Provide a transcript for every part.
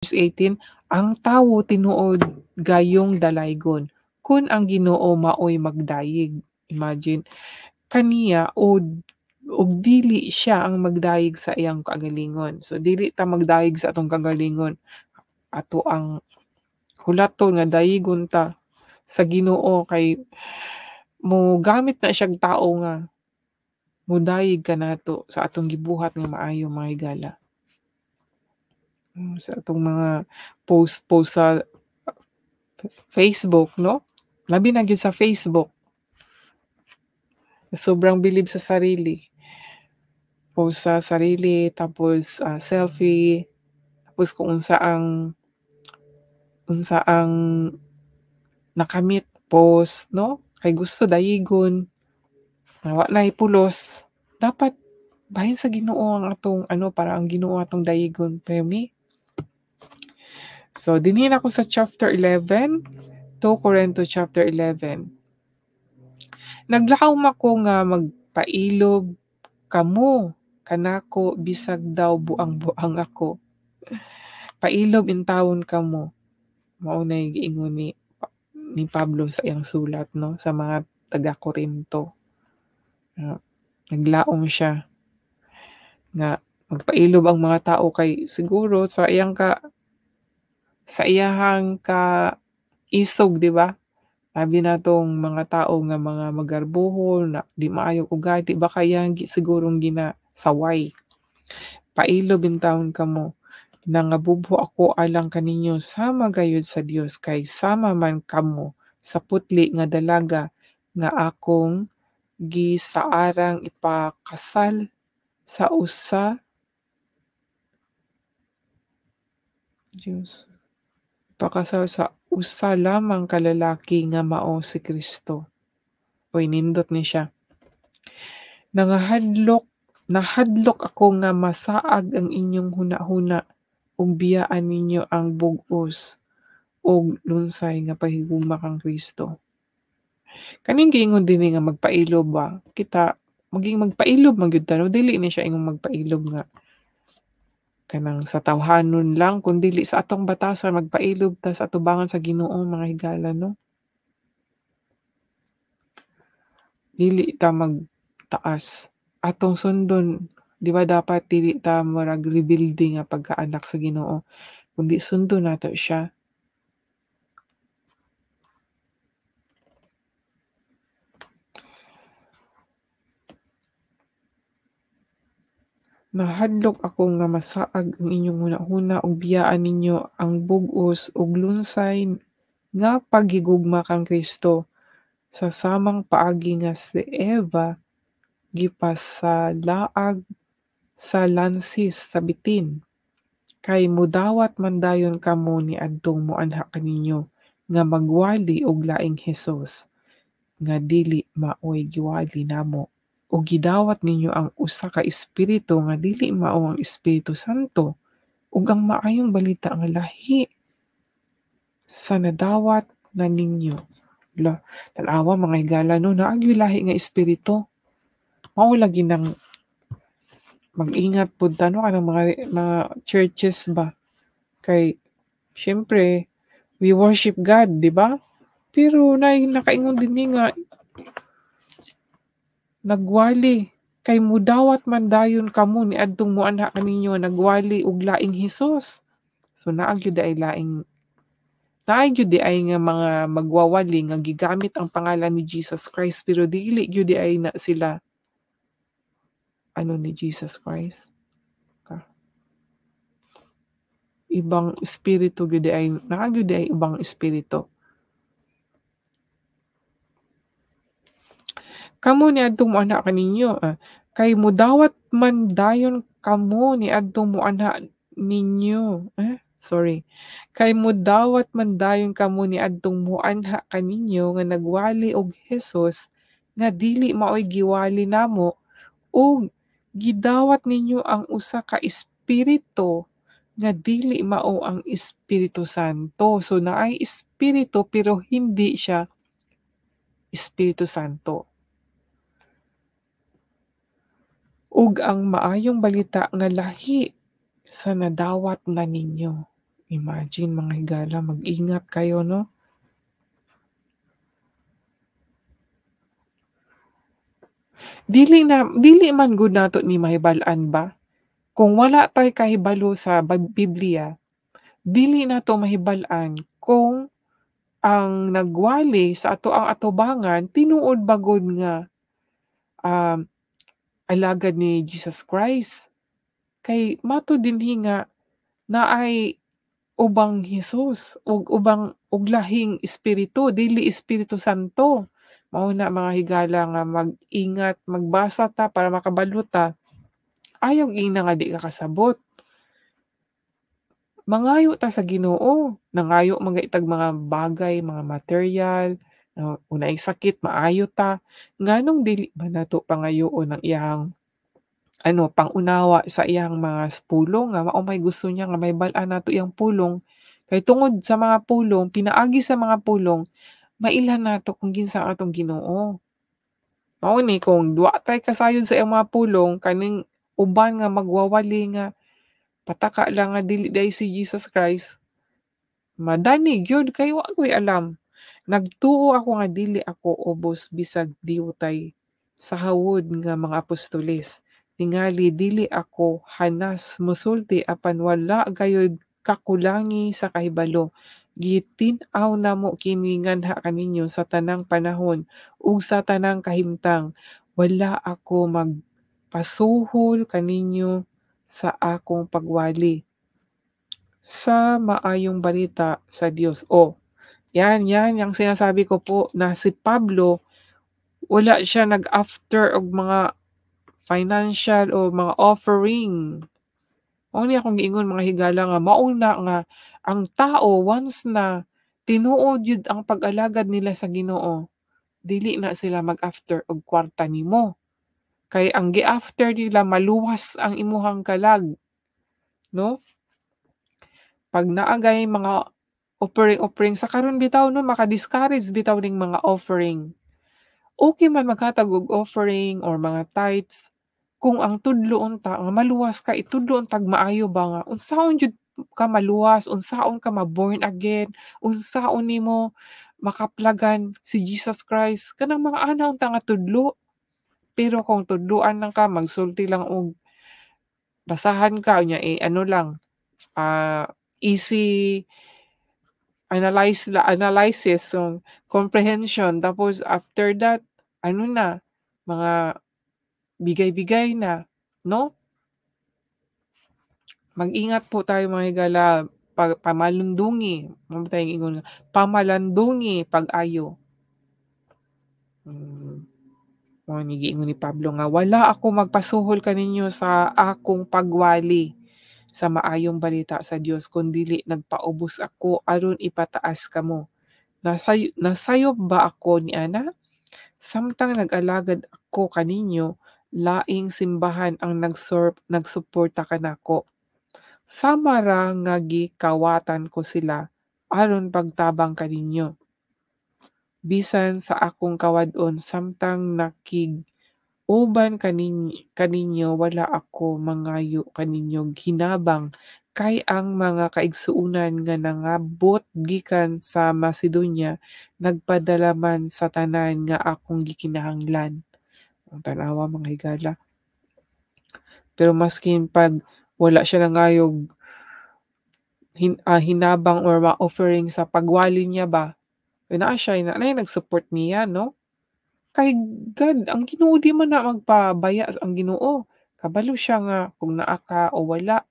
Verse 18, ang tawo tinuod gayong dalaygon, kun ang Ginoo maoy magdayeg. Imagine, kaniya og dili siya ang magdayeg sa iyang kagalingon. So dili ta magdayeg sa atong kagalingon. Ato ang hulaton nga dayigon ta sa Ginoo kay mo gamit na siyang tao nga mudayeg kanato sa atong gibuhat nga maayo mga higala. Sa atong mga post sa Facebook, no? Labi na gyud sa Facebook. Sobrang bilib sa sarili. Post sa sarili, tapos selfie, tapos kung unsa ang nakamit post, no? Kay gusto dayigon, wa na ipulos. Dapat bahin sa Ginoo ang atong para ang Ginoo atong dayigon, pemi. So dinhin ako sa chapter 11, 2 Corinto chapter 11. Naglakaw mako nga magpailob kamo kanako bisag daw buang-buang ako. Pailob intawon kamo. Mao na giingon ni Pablo sa iyang sulat, no, sa mga taga Corinto. Naglaom siya nga magpailob ang mga tao kay siguro sa iyahang ka isog, di ba? Sabi natong mga tao nga mga magarbuhol na di maayo ugali, baka yan sigurong ginasaway. Pailob intawon kamo. Nangabubo ako alang kaninyo sama gayud sa Dios kay sama man kamo sa putli nga dalaga nga akong gisaarang ipakasal sa usa lamang kalalaki nga mao si Kristo. Oy, nindot ni siya. Nahadlok ako nga masaag ang inyong hunahuna ug biyaan ninyo ang bug-os ug lunsay nga pahigugma kang Kristo. Kaning giingon dinhi nga magpailob ba? Kita maging magpailob man gyud ta, no? Dili ni siya ingong magpailob nga kanang sa tawhanon lang, kundi sa atong batasan magpailob ta sa atubangan sa Ginoo mga higala, no? Dili ta magtaas. Atong sundon, di ba dapat dili ta murag rebuilding nga pagkaanak sa Ginoo, kundi sundon nato siya. Nahadlok ako nga masaag ang inyong hunahuna ug biyaan ninyo ang bug-os ug lunsay nga paghigugma kang Kristo. Sa samang paagi nga si Eva gipasalaag sa lansis sa bitin. Kay mudawat man dayon kamo ni adtong moanha kaninyo nga magwali og laing Hesus nga dili maoy giwali namo. O gidawat ninyo ang usa ka espiritu nga dili mao ang Espiritu Santo ug ang maayong balita nga lahi sa nadawat na ninyo. Tanawa mga higala, no, naagyo lahi nga espiritu. Mao lagi nang mag-ingat pud ta, no, kanang mga churches ba. Kay syempre we worship God, di ba? Pero nakaingon din nga nagwali kay mudawat man dayon kamo ni adtong moanha kaninyo nagwali og laing Hesus. So naagyo ay nga mga magwawali nga gigamit ang pangalan ni Jesus Christ pero dili gyud ay na sila ni Jesus Christ. Ibang espiritu gyud ay naagyo ay ibang espiritu. Kamo ni adtong moanha kaninyo kay mudawat man dayon kamo ni adtong moanha ninyo. Kay mudawat man dayon kamo ni adtong moanha kaninyo nga nagwali og Hesus nga dili maoy giwali namo ug gidawat ninyo ang usa ka espiritu nga dili mao ang Espiritu Santo. So naay espiritu pero hindi siya Espiritu Santo. Ug ang maayong balita nga lahi sa nadawat na ninyo. Imagine mga higala, mag-ingat kayo 'no. Dili man gud nato ni mahibal-an ba, kung wala tay kahibalo sa Bibliya, dili nato mahibal-an kung ang nagwali sa atoang atubangan tinuod ba gud nga, um, alagad ni Jesus Christ. Kay matud dinhi nga naay ubang Hesus ug lahing espiritu, dili Espiritu Santo. Mao na mga higala nga mag-ingat, magbasa ta para makabalo ta. Ayaw ina nga di ka kasabot. Mangayo ta sa Ginoo, nangayo man itag mga bagay, mga material, unay sakit maayo ta. Nganong dili ba nato pangayoon ang iyang pang-unawa sa iyang mga pulong nga mao may gusto niya nga mahibal-an nato iyang pulong. Kay tungod sa mga pulong, pinaagi sa mga pulong, mailhan nato kung kinsa ang atong Ginoo. Mao ni kung wa tay kasayod sa iyang mga pulong, kaning uban nga magwawali nga pataka lang nga dili dai si Jesus Christ, madanig gyud kay wa ko'y alam. Nagtuo ako nga dili ako ubos bisag diutay sa hawod nga mga apostoles. Tingali dili ako hanas mosulti apan wala gayud kakulangi sa kahibalo. Gitin-aw namo kini nganha kaninyo sa tanang panahon ug sa tanang kahimtang. Wala ako magpasuhol kaninyo sa akong pagwali sa maayong balita sa Dios. Yan yang sinasabi ko po na si Pablo wala siya nag-after og mga financial o mga offering. Mao ni akong giingon mga higala nga mauna nga ang tao once na tinuod yun ang pag-alagad nila sa Ginoo, dili na sila mag-after og kwarta nimo. Kay ang gi-after nila maluwas ang imuhang kalag, no? 'Pag naagay mga offering sa karon bitaw no maka-discourage bitaw ning mga offering. Okay man maghatag og offering or mga tithes kung ang tudloon ta nga maluwas ka, itudloon tag maayo ba nga unsaon jud ka maluwas, unsaon ka ma-born again, unsaon nimo makaplagan si Jesus Christ, kanang mga anaw ta nga tudlo. Pero kung tudloan lang ka, magsulti lang og basahan ka unya ano lang, easy analysis, so comprehension tapos after that ano na, mga bigay-bigay na, 'no? Mag-ingat po tayo mga higala, pamalundungi, ano ba tayong ingon nga, pamalandungi pag-ayo. Mao ni giingon ni Pablo nga, "Wala ako magpasuhol kaninyo sa akong pagwali sa maayong balita sa Dios kundili nagpaubos ako aron ipataas kamo. Nasayop ba ako niana? Samtang nag-alagad ako kaninyo, laing simbahan ang nagsuporta kanako. Sama ra nga gikawatan ko sila aron pagtabang kaninyo. Bisan sa akong kawad-on samtang nakig-uban kaninyo wala ako mangayo kaninyong hinabang kay ang mga kaigsuonan nga nangabot gikan sa Macedonia nagpadala man sa tanan nga akong gikinahanglan." Ang tanawa mga higala. Pero maskin 'pag wala siya nangayog hinabang or ma-offering sa pagwali niya ba, naa siya naay nag-support niya 'no? Kay God ang Ginoo di man na magpabaya ang Ginoo. Kabalo siya nga kung naa ka o wala,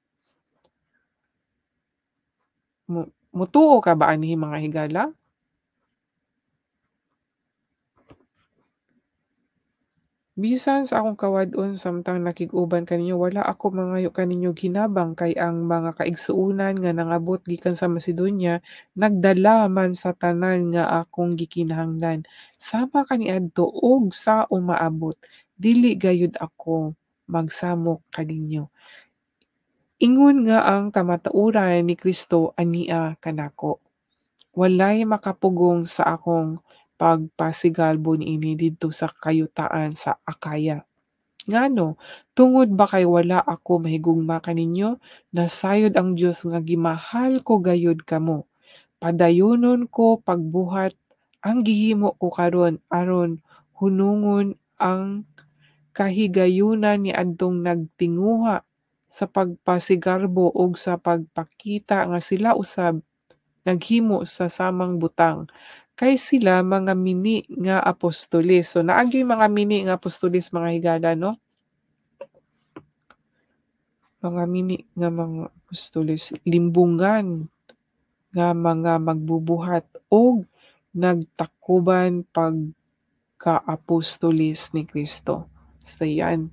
mutuo ka ba ani mga higala? Bisan sa akong kawad-on samtang nakig-uban kaninyo wala ako mangayo kaninyong hinabang kay ang mga kaigsuonan nga nangabot gikan sa Macedonia nagdala man sa tanan nga akong gikinahanglan. Sama kaniadto og sa umaabot, dili gayud ako magsamok kaninyo. Ingon nga ang kamatuoran ni Kristo ania kanako. Walay makapugong sa akong pagpasigalbo niini didto sa kayutaan sa Akaya. Ngano, tungod ba kay wala ako mahigugma kaninyo, nasayod ang Dios nga gimahal ko gayud kamo. Padayonon ko pagbuhat ang gihimo ko karon aron hunungon ang kahigayunan niadtong nagtinguha sa pagpasigarbo ug sa pagpakita nga sila usab naghimo sa samang butang. Kay sila mga mini nga apostoles. So naagyo'y mga mini nga apostoles mga higala 'no, mga mini nga mga apostoles, limbungan nga mga magbubuhat og nagtakuban pagka-apostoles ni Kristo. So yan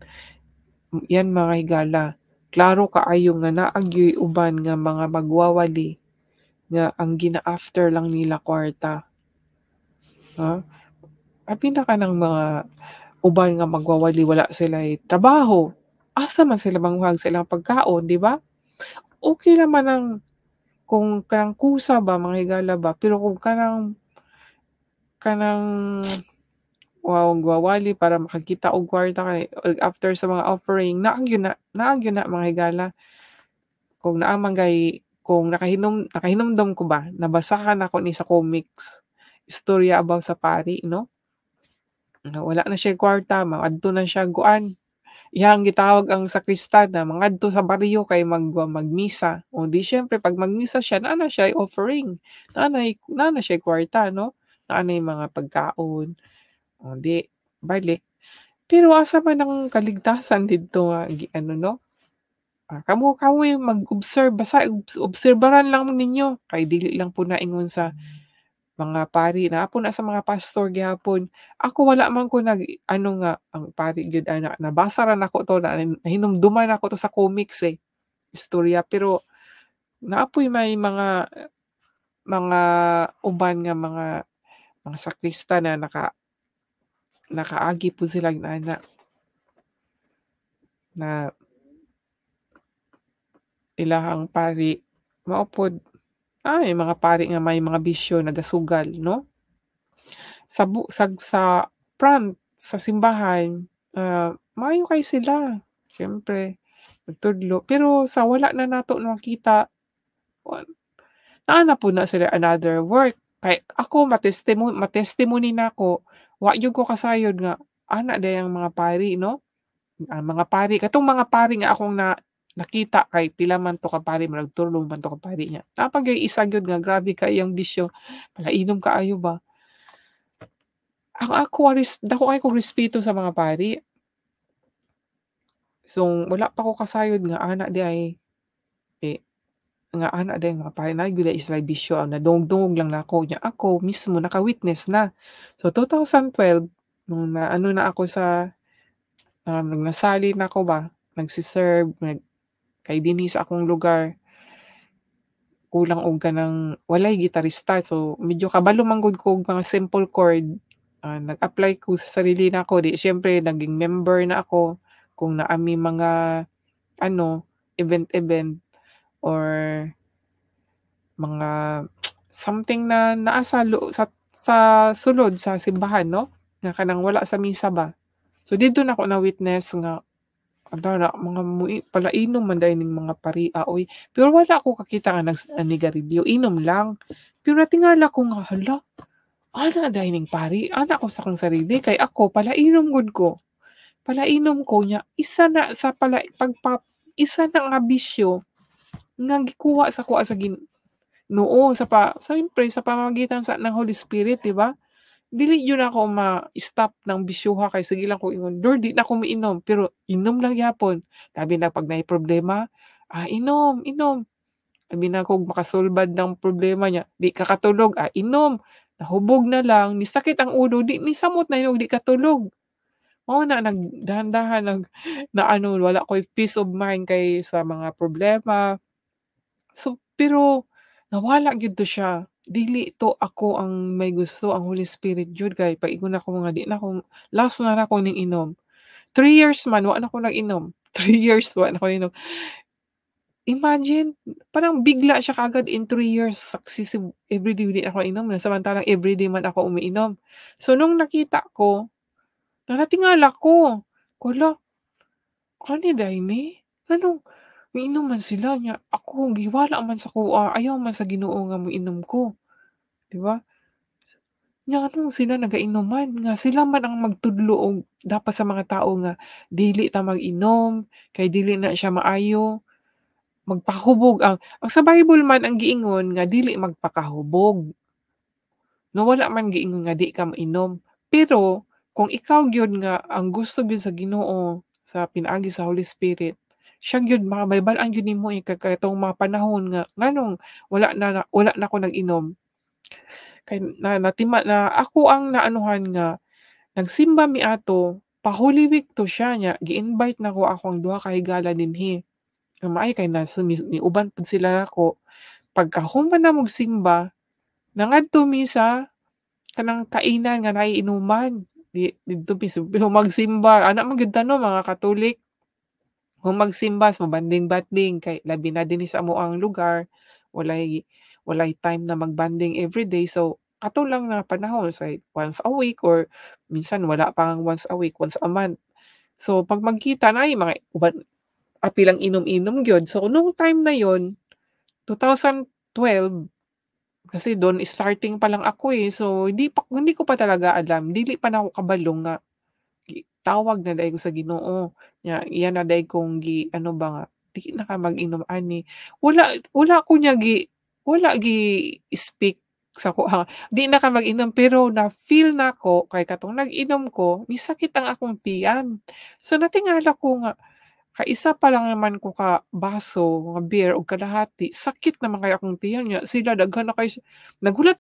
mga higala, klaro kaayo nga naagyo'y uban nga mga magwawali nga ang gina-after lang nila kwarta, ha. Abi na kanang mga uban nga magwawali wala sila'y trabaho, asa man sila manguhag sa ilang pagkaon, 'di ba? Okey naman ang kung kanang kusa ba, mga higala ba, pero kung kanang magwawali para makakita og kwarta kay after sa mga offering, naang yun na mga higala. Kung naa man kung nakahinumdom ko ba, nabasahan ako ni sa comics, istorya about sa pari 'no, na wala na siya'y kwarta, moadto na siya iyang gitawag ang sakristan na mangadto sa baryo kay magmisa. O di siyempre 'pag magmisa siya naa na siya'y offering, naa na siya'y kwarta 'no, naa na yung mga pagkaon, o di balik. Pero asa man ang kaligtasan didto nga ano 'no, kamoy mag-observe basta obserbaran lang ninyo kay dili lang po naingon sa mga pari na apo na sa mga pastor gihapon. Ako wala man ko nag-ano nga ang pari gyud ana nabasa ra nako 'to na nahinumduman ako 'to sa comics, eh, istorya. Pero naapoy may mga uban nga mga sakrista na nakaagi po sila inana na ilahang pari mao pod mga pari nga may mga bisyo nagasugal 'no? Sa front sa simbahan, maayo kay sila, siyempre nagtudlo. Pero sa wala na nato nakita, wa naa na po na sila another work. Kay ako ma-testimony nako, wa jud ko kasayod nga ana dayang mga pari 'no, mga pari katong mga pari nga akong nakita kay pila man 'to ka pari, nagturlo man 'to ka pari niya. Napagay isa gyud nga grabe kaayang bisyo, palainom kaayo ba. Dako kayo kong respeto sa mga pari. So, wala pa ko kasayod nga ana di ay eh, nga ana di mga pari na gyud sila bisyo nadungog-dungog lang nako nya ako mismo naka-witness na. So, 2012 nung naano na ako sa, nagsali na ako ba, nagse-serve kay dinhi sa akong lugar kulang og kanang walay gitarista. So, medyo kabalo man gud ko og mga simple chord. Nag-apply ko sa sarili nako di siyempre naging member na ako kung naami mga ano, event-event or mga something na naa sa sulod sa simbahan 'no, nga kanang wala sa misa ba. So didto nako na-witness nga na mga palainom man dayon ning mga paria oy. Pero wala ako kakita nga nanigarilyo, inom lang. Pero natingala ko nga, hala, ana dayon ning pari, ana ko sa akong sarili kay ako palainom gud ko. Palainom ko nya isa na sa isa na nga bisyo nga gikuha sa kuha sa Ginoo siyempre sa pamamagitan ng Holy Spirit, 'di ba? Dili yun ako ma-stop ng bisyuha kay sige lang ko ingon, "Lord di na ako miinom." Pero inom lang gyapon. Labi na 'pag naay problema, inom, inom. Labi na kung makasulbad ng problema niya, di ka katulog, inom. Nahubog na lang, nisakit ang ulo, di nisamot na yun, di katulog. Oo na dahan-dahan naano wala ko'y peace of mind kay sa mga problema. So, pero nawala gyud to siya. Dili to ako ang may gusto, ang Holy Spirit jud kay paingon ako nga di na ako last na ako ning inom. 3 years man wa na ako nag-inom. 3 years wa na ako inom. Imagine, parang bigla siya kaagad in 3 years successive everyday di ako inom na samantalang everyday man ako umiinom. So, nung nakita ko, natingala ko, hala Ani daymi, nganong miinom man sila nya ako giwala man sa kuha, ayaw man sa Ginoo nga moinom ko, 'di ba? Nya ano sila nagainuman nga sila man ang magtudlo og dapat sa mga tao nga dili ta mag-inom, kay dili na siya maayo, magpahubog ang sa Bible man ang giingon nga dili magpakahubog, no wala man giingon nga di ka mainom. Pero kung ikaw gyud nga ang gusto gyud sa Ginoo, sa pinaagi sa Holy Spirit, siya gyud makabaybalan gyud nimo katong mga panahon nga nganong wala na ko nag-inom, kay natima na ako ang naanuhan nga nagsimba mi ato, pa-Holy Week 'to siya nya gi-invite nako akong duha ka higala dinhi, nga maay kay niuban pud sila nako. Pagkahuman namong simba, nangadto mi sa kanang kainan nga naay inuman, didto mi magsimba, ana man gyud ta no mga Katolik, magsimba so banding-banding kay labi na dinhi sa amoang lugar, walay walay time na mag-bonding everyday so ato lang na panahon say once a week or minsan wala pa ngang once a week, once a month. So 'pag magkita naay mga uban pilang inom-inom gyud. So nung time na yon 2012 kasi dun starting pa lang ako, eh, so hindi ko pa talaga alam, dili pa na ako kabalo nga tawag na daay ko sa Ginoo, iya na daay kong ano ba nga, "Dili na ka mag-inom ani." Wala wala ko niya wala speak sa kuha, "Di na ka mag-inom," pero na-feel nako kay katong nag-inom ko misakit ang akong tiyan. So natingala ko nga kaisa pa lang naman ko ka baso nga beer og kalahati, sakit naman kay akong tiyan niya sila daghan na kay nagulat